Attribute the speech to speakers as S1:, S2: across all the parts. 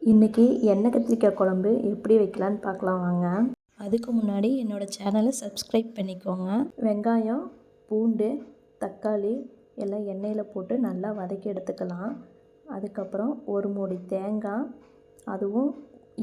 S1: இன்றைக்கி எண்ணெய் கத்திரிக்காய் குழம்பு எப்படி வைக்கலான்னு பார்க்கலாம் வாங்க. அதுக்கு முன்னாடி என்னோடய சேனலை சப்ஸ்கிரைப் பண்ணிக்கோங்க. வெங்காயம், பூண்டு, தக்காளி எல்லாம் எண்ணெயில் போட்டு நல்லா வதக்கி எடுத்துக்கலாம். அதுக்கப்புறம் ஒரு மூடி தேங்காய், அதுவும்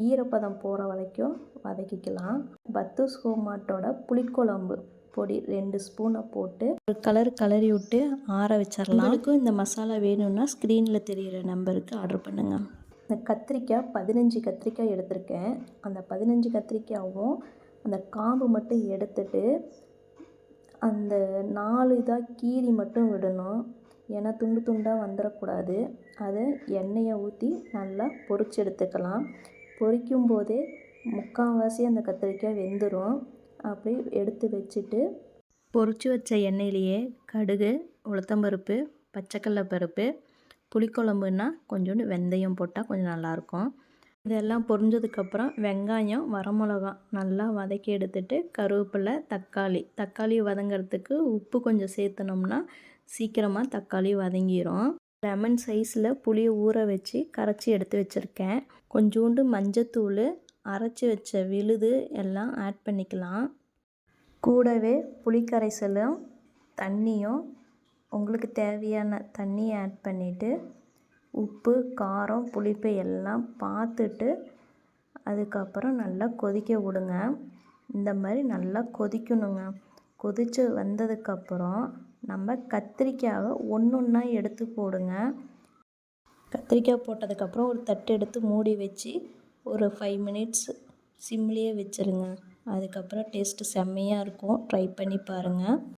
S1: ஈரப்பதம் போகிற வரைக்கும் வதக்கிக்கலாம். பத்தூஸ் ஹோமாட்டோட புளிக்குழம்பு பொடி 2 ஸ்பூனை போட்டு ஒரு கலரி விட்டு ஆற வச்சிடலாம். உங்களுக்கு இந்த மசாலா வேணும்னா ஸ்க்ரீனில் தெரிகிற நம்பருக்கு ஆர்டர் பண்ணுங்கள். இந்த கத்திரிக்காய் 15 கத்திரிக்காய் எடுத்திருக்கேன். அந்த 15 கத்திரிக்காயும் அந்த காம்பு மட்டும் எடுத்துட்டு அந்த 4 இதாக கீறி மட்டும் விடணும். ஏன்னா துண்டு துண்டாக வந்துடக்கூடாது. அதை எண்ணெயை ஊற்றி நல்லா பொரிச்சு எடுத்துக்கலாம். பொரிக்கும் போதே முக்கால்வாசி அந்த கத்திரிக்காய் வெந்துடும். அப்படி எடுத்து வச்சுட்டு பொரிச்சு வச்ச எண்ணெயிலேயே கடுகு, உளுத்தம்பருப்பு, பச்சைக்கடலை பருப்பு, புளிக்குழம்புன்னா கொஞ்சோண்டு வெந்தயம் போட்டால் கொஞ்சம் நல்லாயிருக்கும். இதெல்லாம் பொரிஞ்சதுக்கப்புறம் வெங்காயம், வரமிளகா நல்லா வதக்கி எடுத்துட்டு கருவேப்பிலை, தக்காளி வதங்கிறதுக்கு உப்பு கொஞ்சம் சேர்த்துனோம்னா சீக்கிரமாக தக்காளி வதங்கிடும். லெமன் சைஸில் புளியை ஊற வச்சு கரைச்சி எடுத்து வச்சுருக்கேன். கொஞ்சோண்டு மஞ்சத்தூள், அரைச்சி வச்ச விழுது எல்லாம் ஆட் பண்ணிக்கலாம். கூடவே புளிக்கரைசலும் தண்ணியும் உங்களுக்கு தேவையான தண்ணியை ஆட் பண்ணிவிட்டு உப்பு, காரம், புளிப்பு எல்லாம் பார்த்துட்டு அதுக்கப்புறம் நல்லா கொதிக்க விடுங்க. இந்த மாதிரி நல்லா கொதிக்கணுங்க. கொதித்து வந்ததுக்கப்புறம் நம்ம கத்திரிக்காயை ஒன்றா எடுத்து போடுங்க. கத்திரிக்காய் போட்டதுக்கப்புறம் ஒரு தட்டு எடுத்து மூடி வச்சு ஒரு 5 மினிட்ஸ் சிம்லேயே வச்சுருங்க. அதுக்கப்புறம் டேஸ்ட்டு செம்மையாக இருக்கும். ட்ரை பண்ணி பாருங்கள்.